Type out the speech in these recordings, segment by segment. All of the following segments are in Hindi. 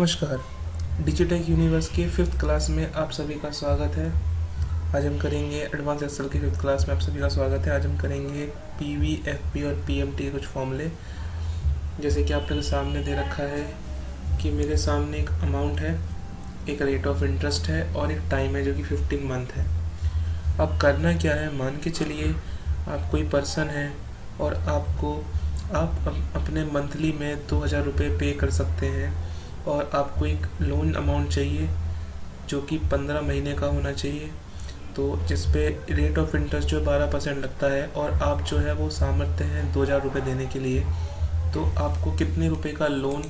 नमस्कार। डिजिटेक यूनिवर्स के 5th क्लास में आप सभी का स्वागत है। आज हम करेंगे एडवांस एक्सेल की 5th क्लास में आप सभी का स्वागत है। आज हम करेंगे पीवी, एफपी और पीएमटी के कुछ फॉर्मूले। जैसे कि आप लोगों के सामने दे रखा है कि मेरे सामने एक अमाउंट है, एक रेट ऑफ इंटरेस्ट है और एक टाइम है जो कि 15 मंथ है। अब करना क्या है, मान के चलिए आप कोई पर्सन है और आप अपने मंथली में 2000 रुपये पे कर सकते हैं और आपको एक लोन अमाउंट चाहिए जो कि 15 महीने का होना चाहिए, तो जिस पे रेट ऑफ इंटरेस्ट जो 12% लगता है और आप जो है वो सामर्थ्य हैं 2000 रुपये देने के लिए। तो आपको कितने रुपए का लोन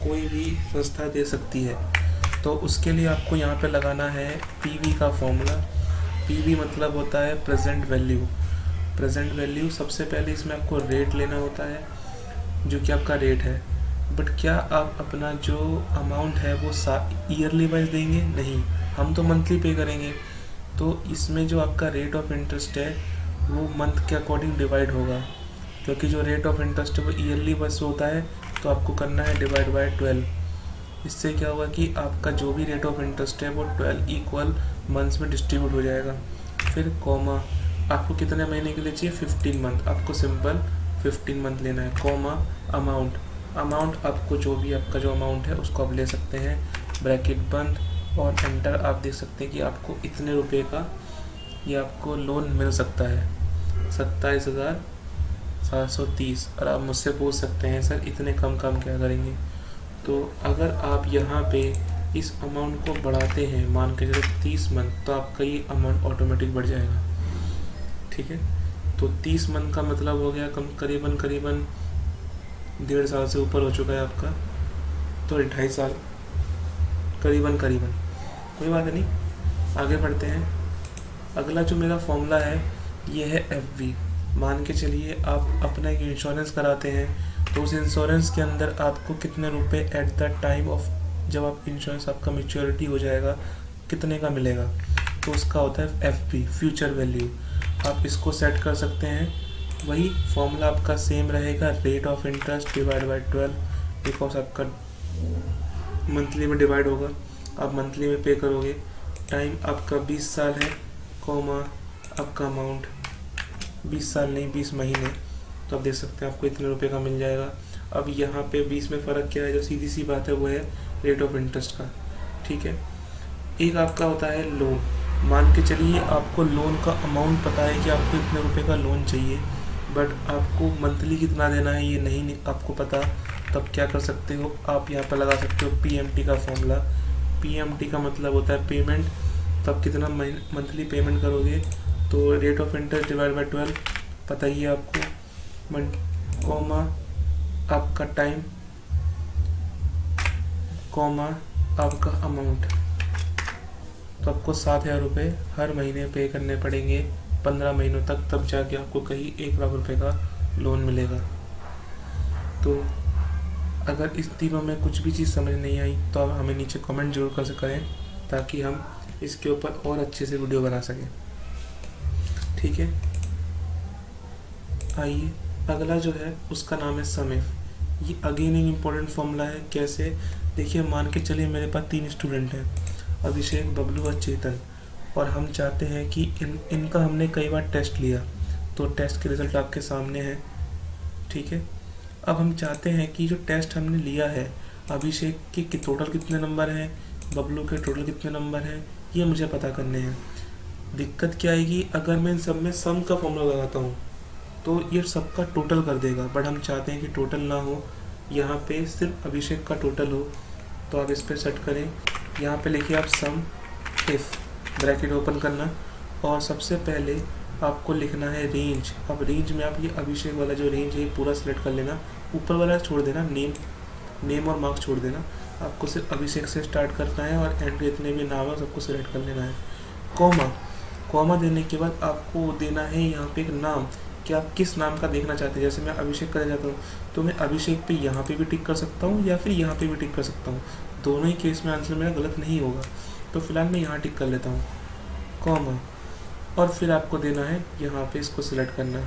कोई भी संस्था दे सकती है, तो उसके लिए आपको यहाँ पे लगाना है पीवी का फॉर्मूला। पीवी मतलब होता है प्रेजेंट वैल्यू। प्रेजेंट वैल्यू सबसे पहले इसमें आपको रेट लेना होता है जो कि आपका रेट है। बट क्या आप अपना जो अमाउंट है वो ईयरली वाइज देंगे? नहीं, हम तो मंथली पे करेंगे। तो इसमें जो आपका रेट ऑफ इंटरेस्ट है वो मंथ के अकॉर्डिंग डिवाइड होगा, क्योंकि जो रेट ऑफ इंटरेस्ट है वो ईयरली बस होता है, तो आपको करना है डिवाइड बाय 12। इससे क्या होगा कि आपका जो भी रेट ऑफ इंटरेस्ट है वो 12 इक्वल मंथ्स में डिस्ट्रीब्यूट हो जाएगा। फिर कॉमा, आपको कितने महीने के लिए चाहिए? 15 मंथ। आपको सिंपल 15 मंथ लेना है। कॉमा अमाउंट आपको जो भी आपका जो अमाउंट है उसको आप ले सकते हैं, ब्रैकेट बंद और एंटर। आप देख सकते हैं कि आपको इतने रुपए का ये आपको लोन मिल सकता है, 27,730। और आप मुझसे पूछ सकते हैं सर इतने कम क्या करेंगे? तो अगर आप यहाँ पे इस अमाउंट को बढ़ाते हैं, मान के चलो 30 मंथ, तो आपका ये अमाउंट ऑटोमेटिक बढ़ जाएगा। ठीक है, तो 30 मंथ का मतलब हो गया करीबन 1.5 साल से ऊपर हो चुका है आपका, तो 2.5 साल करीबन कोई बात नहीं। आगे बढ़ते हैं। अगला जो मेरा फॉर्मूला है ये है एफवी। मान के चलिए आप अपना एक इंश्योरेंस कराते हैं, तो उस इंश्योरेंस के अंदर आपको कितने रुपए एट द टाइम ऑफ, जब आप इंश्योरेंस आपका मैच्योरिटी हो जाएगा, कितने का मिलेगा, तो उसका होता है एफपी, फ्यूचर वैल्यू। आप इसको सेट कर सकते हैं। वही फॉर्मूला आपका सेम रहेगा, rate of interest divide by 12, because आपका मंथली में डिवाइड होगा, आप मंथली में पे करोगे। टाइम आपका 20 साल है, कॉमा आपका अमाउंट 20 साल नहीं 20 महीने, तो आप देख सकते हैं आपको इतने रुपए का मिल जाएगा। अब यहाँ पे 20 में फ़र्क क्या है, जो सीधी सी बात है वो है रेट ऑफ इंटरेस्ट का। ठीक है, एक आपका होता है लोन। मान के चलिए आपको लोन का अमाउंट पता है कि आपको इतने रुपए का लोन चाहिए, बट आपको मंथली कितना देना है ये नहीं आपको पता। तब क्या कर सकते हो, आप यहाँ पर लगा सकते हो पीएमटी का फॉर्मूला। पीएमटी का मतलब होता है पेमेंट। तब कितना मंथली पेमेंट करोगे, तो rate of interest divide by 12 पता ही है आपको, कॉमा आपका टाइम, कॉमा आपका अमाउंट। तो आपको 7,000 रुपये हर महीने पे करने पड़ेंगे 15 महीनों तक, तब जाके आपको कहीं 1 लाख रुपये का लोन मिलेगा। तो अगर इस तीनों में कुछ भी चीज़ समझ नहीं आई तो आप हमें नीचे कमेंट जरूर कर करें, ताकि हम इसके ऊपर और अच्छे से वीडियो बना सकें। ठीक है, आइए अगला जो है उसका नाम है समेफ। ये अगेन एक इम्पोर्टेंट फॉर्मूला है। कैसे? देखिए, मान के चलिए मेरे पास 3 स्टूडेंट हैं, अभिषेक, बबलू और चेतन, और हम चाहते हैं कि इनका हमने कई बार टेस्ट लिया, तो टेस्ट के रिजल्ट आपके सामने हैं। ठीक है, अब हम चाहते हैं कि जो टेस्ट हमने लिया है, अभिषेक के टोटल कितने नंबर हैं, बबलू के टोटल कितने नंबर हैं, ये मुझे पता करने हैं। दिक्कत क्या आएगी, अगर मैं इन सब में सम का फॉर्मूला लगाता हूँ तो ये सबका टोटल कर देगा, बट हम चाहते हैं कि टोटल ना हो, यहाँ पे सिर्फ अभिषेक का टोटल हो। तो आप इस पर सेट करें, यहाँ पे लिखिए आप सम इफ, ब्रैकेट ओपन करना, और सबसे पहले आपको लिखना है रेंज। अब रेंज में आप ये अभिषेक वाला जो रेंज है पूरा सिलेक्ट कर लेना, ऊपर वाला छोड़ देना, नेम और मार्क्स छोड़ देना। आपको सिर्फ अभिषेक से स्टार्ट करना है और एंड जितने भी नाम है सबको सिलेक्ट कर लेना है। कॉमा देने के बाद आपको देना है यहाँ पे एक नाम, कि आप किस नाम का देखना चाहते हैं। जैसे मैं अभिषेक करना चाहता हूँ, तो मैं अभिषेक पे यहाँ पे भी टिक कर सकता हूँ या फिर यहाँ पे भी टिक कर सकता हूँ। दोनों ही केस में आंसर मेरा गलत नहीं होगा, तो फिलहाल मैं यहाँ टिक कर लेता हूँ, कॉमा, और फिर आपको देना है यहाँ पे, इसको सिलेक्ट करना है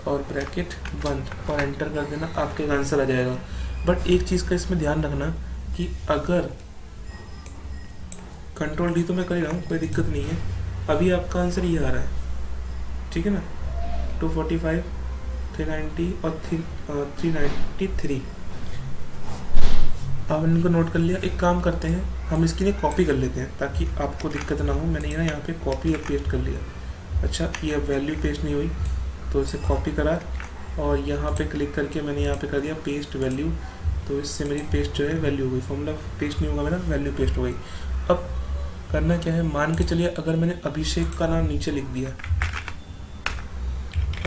और ब्रैकेट बंद और एंटर कर देना, आपके आंसर आ जाएगा। बट एक चीज़ का इसमें ध्यान रखना कि अगर कंट्रोल डी तो मैं कर ही रहा हूँ, कोई दिक्कत नहीं है। अभी आपका आंसर ये आ रहा है, ठीक है ना, 245, 390 और 393। आप इनको नोट कर लिया। एक काम करते हैं, हम इसकी लिए कॉपी कर लेते हैं ताकि आपको दिक्कत ना हो। मैंने ना यहाँ पे कॉपी और पेस्ट कर लिया। अच्छा, ये वैल्यू पेस्ट नहीं हुई तो इसे कॉपी करा और यहाँ पे क्लिक करके मैंने यहाँ पे कर दिया पेस्ट वैल्यू। तो इससे मेरी पेस्ट जो है वैल्यू हो गई। फॉर्मूला पेस्ट नहीं होगा मेरा, वैल्यू पेस्ट हो गई। अब करना क्या है, मान के चलिए अगर मैंने अभिषेक का नाम नीचे लिख दिया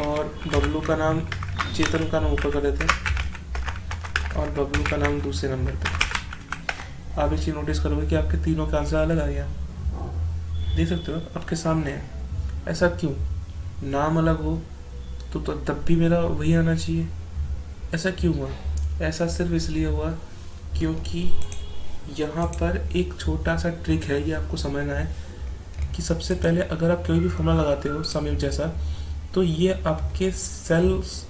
और बबलू का नाम, चेतन का नाम ऊपर कर देते हैं और बबलू का नाम दूसरे नंबर पे। आप इस चीज़ नोटिस करोगे कि आपके तीनों का आंसर अलग आ गया। देख सकते हो आपके सामने है। ऐसा क्यों? नाम अलग हो तो तब भी मेरा वही आना चाहिए। ऐसा क्यों हुआ? ऐसा सिर्फ इसलिए हुआ क्योंकि यहाँ पर एक छोटा सा ट्रिक है, ये आपको समझना है कि सबसे पहले अगर आप कोई भी फॉर्मूला लगाते हो समीप जैसा, तो ये आपके सेल्स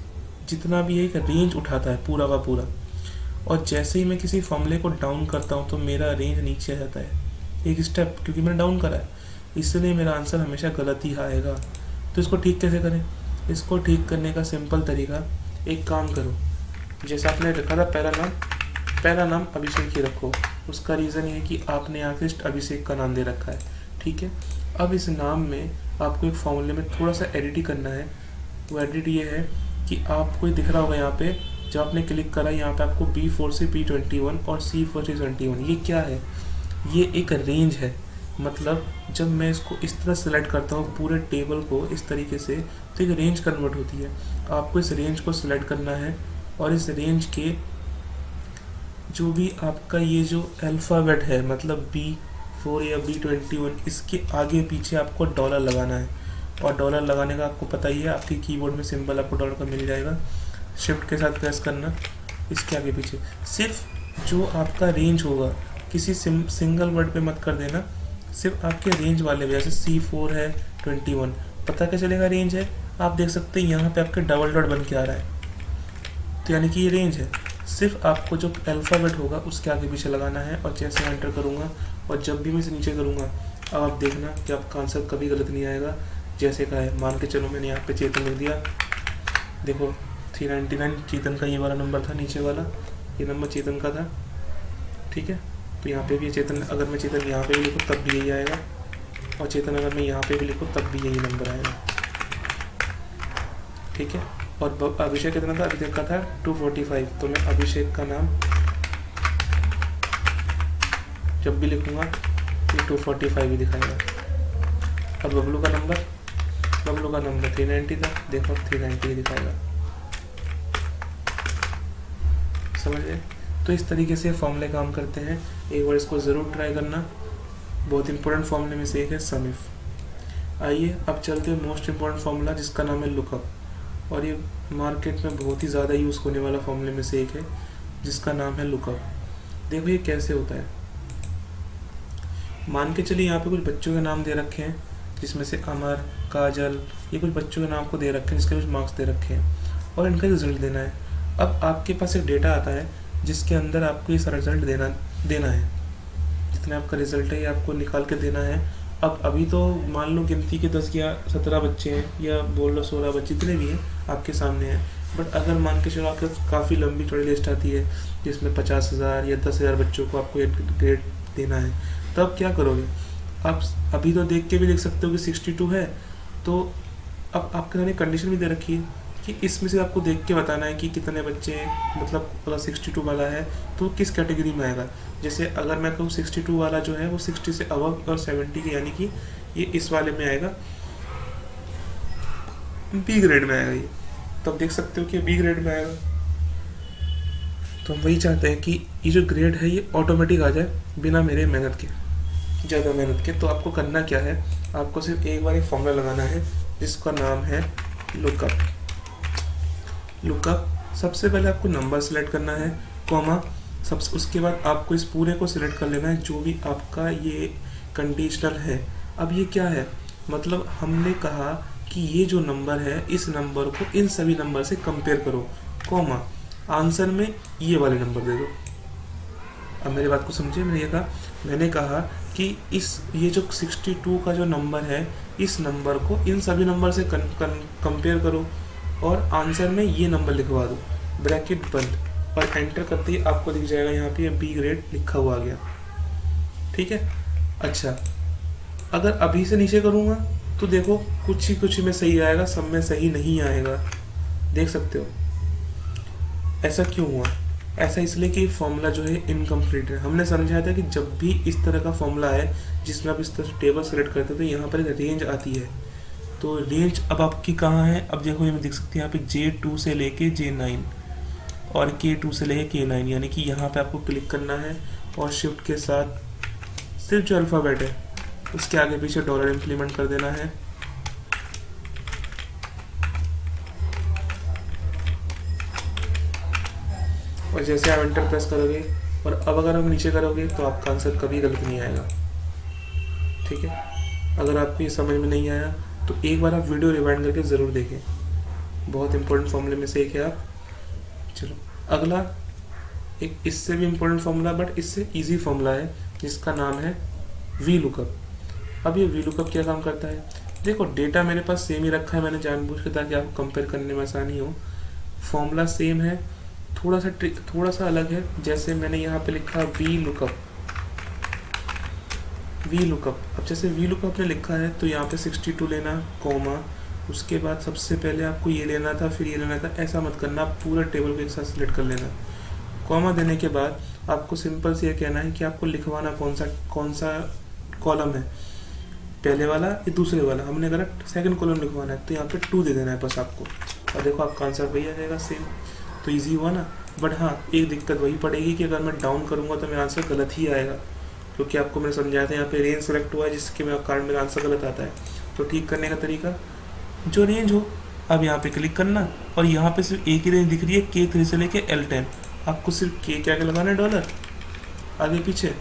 जितना भी है एक रेंज उठाता है पूरा का पूरा। और जैसे ही मैं किसी फॉर्मूले को डाउन करता हूँ तो मेरा रेंज नीचे आ जाता है एक स्टेप, क्योंकि मैंने डाउन करा है, इसलिए मेरा आंसर हमेशा गलत ही आएगा। तो इसको ठीक कैसे करें? इसको ठीक करने का सिंपल तरीका, एक काम करो, जैसे आपने रखा था पहला नाम अभिषेक ही रखो। उसका रीज़न ये है कि आपने आर्टिस्ट अभिषेक का नाम दे रखा है, ठीक है। अब इस नाम में आपको एक फॉर्मूले में थोड़ा सा एडिट ही करना है। वो एडिट ये है कि आपको दिख रहा होगा यहाँ पे, जब आपने क्लिक करा यहाँ पे आपको B4 से P21 और C4 से 21, ये क्या है? ये एक रेंज है। मतलब जब मैं इसको इस तरह सेलेक्ट करता हूँ पूरे टेबल को इस तरीके से, तो एक रेंज कन्वर्ट होती है। आपको इस रेंज को सिलेक्ट करना है और इस रेंज के जो भी आपका ये जो अल्फ़ाबेट है, मतलब B4 या B21, इसके आगे पीछे आपको डॉलर लगाना है। और डॉलर लगाने का आपको पता ही है, आपके कीबोर्ड में सिंबल आपको डॉलर का मिल जाएगा। शिफ्ट के साथ प्रेस करना इसके आगे पीछे। सिर्फ जो आपका रेंज होगा, किसी सिंगल वर्ड पे मत कर देना, सिर्फ आपके रेंज वाले पे। जैसे C4 है 21, पता क्या चलेगा रेंज है? आप देख सकते हैं यहाँ पे आपके डबल डॉट बन के आ रहा है, तो यानी कि ये रेंज है। सिर्फ आपको जो अल्फ़ाबेट होगा उसके आगे पीछे लगाना है। और जैसे एंटर करूँगा और जब भी मैं इसे नीचे करूँगा, अब आप देखना कि आपका आंसर कभी गलत नहीं आएगा। जैसे का है, मान के चलो मैंने यहाँ पे चेतन लिख दिया, देखो 399 चेतन का ये वाला नंबर था, नीचे वाला ये नंबर चेतन का था, ठीक है। तो यहाँ पे भी चेतन, अगर मैं चेतन यहाँ पे भी लिखूँ तब भी यही आएगा, और चेतन अगर मैं यहाँ पे भी लिखूँ तब भी यही नंबर आएगा, ठीक है। और अभिषेक कितना था? अभिषेक का था 245, तो मैं अभिषेक का नाम जब भी लिखूँगा ये 245 ही दिखाएगा। और बबलू का नंबर 390 था, देखो 390 ही दिखाएगा। समझ गए? तो इस तरीके से फॉर्मूले काम करते हैं। एक बार इसको ज़रूर ट्राई करना, बहुत इंपॉर्टेंट फॉर्मूले में से एक है सम इफ। आइए अब चलते हैं मोस्ट इंपॉर्टेंट फार्मूला, जिसका नाम है लुकअप। और ये मार्केट में बहुत ही ज़्यादा यूज़ होने वाला फॉर्मूले में से एक है, जिसका नाम है लुकअप। देखो ये कैसे होता है। मान के चलिए यहाँ पे कुछ बच्चों के नाम दे रखे हैं, जिसमें से अमर, काजल, ये कुछ बच्चों के नाम को दे रखे हैं, जिसके कुछ मार्क्स दे रखे हैं और इनका रिजल्ट देना है। अब आपके पास एक डेटा आता है जिसके अंदर आपको ये सारा रिजल्ट देना है। जितना आपका रिजल्ट है ये आपको निकाल के देना है। अब अभी तो मान लो गिनती के 10 या 17 बच्चे हैं, या बोल लो 16 बच्चे, जितने भी हैं आपके सामने हैं। बट अगर मान के चलो आपके काफ़ी लंबी चौड़ी लिस्ट आती है जिसमें 50,000 या 10,000 बच्चों को आपको एक ग्रेड देना है, तब क्या करोगे? आप अभी तो देख के भी लिख सकते हो कि 62 है, तो अब आपके सामने कंडीशन भी दे रखी है कि इसमें से आपको देख के बताना है कि कितने बच्चे, मतलब अगर 62 वाला है तो किस कैटेगरी में आएगा। जैसे अगर मैं कहूँ 62 वाला जो है वो 60 से अबव और 70 के, यानी कि ये इस वाले में आएगा, बी ग्रेड में आएगा ये, तब देख सकते हो कि बी ग्रेड में आएगा। तो हम वही चाहते हैं कि ये जो ग्रेड है ये ऑटोमेटिक आ जाए बिना मेरे मेहनत के, ज़्यादा मेहनत के। तो आपको करना क्या है, आपको सिर्फ एक बार एक फॉर्मूला लगाना है जिसका नाम है लुकअप। सबसे पहले आपको नंबर सेलेक्ट करना है, कॉमा, उसके बाद आपको इस पूरे को सिलेक्ट कर लेना है जो भी आपका ये कंडीशनल है। अब ये क्या है, मतलब हमने कहा कि ये जो नंबर है इस नंबर को इन सभी नंबर से कंपेयर करो, कॉमा, आंसर में ये वाले नंबर दे दो। अब मेरी बात को समझिए, मैंने कहा कि ये जो 62 का जो नंबर है, इस नंबर को इन सभी नंबर से कंपेयर करो और आंसर में ये नंबर लिखवा दो, ब्रैकेट बंद, और एंटर करते ही आपको दिख जाएगा यहाँ पे बी ग्रेड लिखा हुआ आ गया। ठीक है। अच्छा, अगर अभी से नीचे करूँगा तो देखो कुछ में सही आएगा, सब में सही नहीं आएगा, देख सकते हो। ऐसा क्यों हुआ? ऐसा इसलिए कि फॉर्मूला जो है इनकम्प्लीट है। हमने समझाया था कि जब भी इस तरह का फॉर्मूला है जिसमें आप इस तरह से टेबल सेलेक्ट करते हो तो यहाँ पर एक रेंज आती है। तो रेंज अब आपकी कहाँ है? अब देखो, ये देख सकते हैं यहाँ पे J2 से लेके J9 और K2 से लेके K9, यानी कि यहाँ पे आपको क्लिक करना है और शिफ्ट के साथ सिर्फ जो अल्फ़ाबेट है उसके आगे पीछे डॉलर इम्प्लीमेंट कर देना है। और जैसे आप एंटर प्रेस करोगे और अब अगर आप नीचे करोगे तो आपका आंसर कभी गलत नहीं आएगा। ठीक है। अगर आपको ये समझ में नहीं आया तो एक बार आप वीडियो रिवाइंड करके ज़रूर देखें, बहुत इंपॉर्टेंट फॉर्मूले में से एक है। आप चलो अगला एक इससे भी इम्पोर्टेंट फॉर्मूला, बट इससे इजी फॉर्मूला है, जिसका नाम है वी लुकअप। अब ये वी लुकअप क्या काम करता है? देखो, डेटा मेरे पास सेम ही रखा है मैंने जानबूझ के, ताकि आपको कंपेयर करने में आसानी हो। फॉर्मूला सेम है, थोड़ा सा अलग है। जैसे मैंने यहाँ पे लिखा वी लुकअप। अब जैसे वी लुकअप ने लिखा है तो यहाँ पे 62 लेना, कॉमा, उसके बाद सबसे पहले आपको ये लेना था, फिर ये लेना था। ऐसा मत करना, आप पूरा टेबल को एक साथ सिलेक्ट कर लेना। कॉमा देने के बाद आपको सिंपल से ये कहना है कि आपको लिखवाना कौन सा कॉलम है, पहले वाला या दूसरे वाला। हमने करा सेकंड कॉलम लिखवाना है तो यहाँ पे 2 दे देना है बस आपको, और देखो आपका आंसर वही आ जाएगा सेम। तो इजी हुआ ना। बट हाँ, एक दिक्कत वही पड़ेगी कि अगर मैं डाउन करूँगा तो मेरा आंसर गलत ही आएगा, क्योंकि आपको मैंने समझाया था यहाँ पे रेंज सेलेक्ट हुआ है, जिसके कारण मेरा आंसर गलत आता है। तो ठीक करने का तरीका, जो रेंज हो अब यहाँ पे क्लिक करना, और यहाँ पे सिर्फ एक ही रेंज दिख रही है, K3 से लेके L10। आपको सिर्फ K क्या लगाना है, डॉलर आगे पीछे,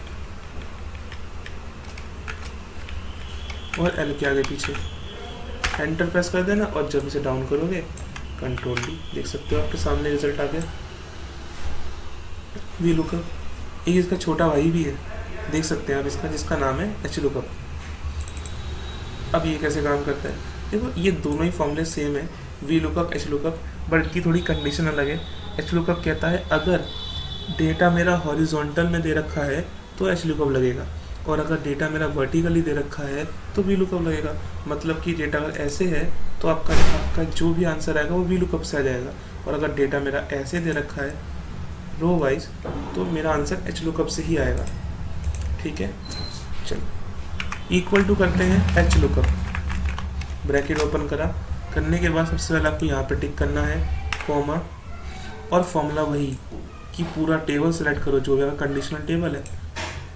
और L के आगे पीछे, एंटर प्रेस कर देना। और जब इसे डाउन करोगे कंट्रोल D, देख सकते हो आपके सामने रिजल्ट आ गया वी लुकअप। एक इसका छोटा भाई भी है, देख सकते हैं आप इसका, जिसका नाम है एच लुकअप। अब ये कैसे काम करता है? देखो, ये दोनों ही फॉर्मूले सेम है, V lookup, H lookup, but इनकी थोड़ी कंडीशन अलग है। एच लुकअप कहता है अगर डेटा मेरा हॉरिजॉन्टल में दे रखा है तो एच लुकअप लगेगा, और अगर डेटा मेरा वर्टिकली दे रखा है तो वी लुकअप लगेगा। मतलब कि डेटा अगर ऐसे है तो आपका जो भी आंसर आएगा वो वी लुकअप से आ जाएगा, और अगर डेटा मेरा ऐसे दे रखा है रो वाइज तो मेरा आंसर एच लुकअप से ही आएगा। ठीक है। चलो इक्वल टू करते हैं एच लुकअप, ब्रैकेट ओपन करने के बाद सबसे पहले आपको यहाँ पे टिक करना है, कॉमा, और फॉर्मूला वही कि पूरा टेबल सेलेक्ट करो, जो मेरा कंडीशनल टेबल है।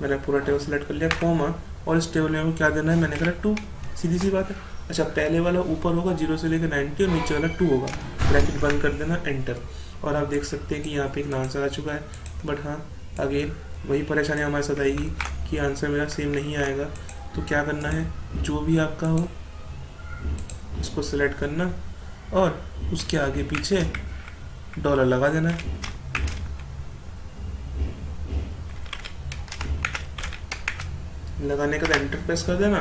मैंने पूरा टेबल सेलेक्ट कर लिया, कॉमा, और इस टेबल में क्या देना है, मैंने करा 2, सीधी सी बात है। अच्छा, पहले वाला ऊपर होगा 0 से लेकर 90 और नीचे वाला 2 होगा, ब्रैकेट बंद कर देना, एंटर। और आप देख सकते हैं कि यहाँ पे एक आंसर आ चुका है। बट हाँ, अगेन वही परेशानी हमारे साथ आएगी कि आंसर मेरा सेम नहीं आएगा। तो क्या करना है, जो भी आपका हो उसको सिलेक्ट करना और उसके आगे पीछे डॉलर लगा देना है। लगाने का एंटर प्रेस कर देना,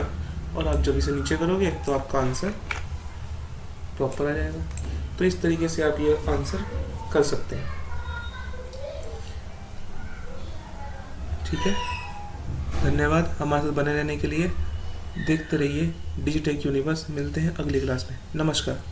और आप जब इसे नीचे करोगे तो आपका आंसर प्रॉपर आ जाएगा। तो इस तरीके से आप ये आंसर कर सकते हैं। ठीक है, धन्यवाद हमारे साथ बने रहने के लिए। देखते रहिए डिजिटेक यूनिवर्स। मिलते हैं अगली क्लास में। नमस्कार।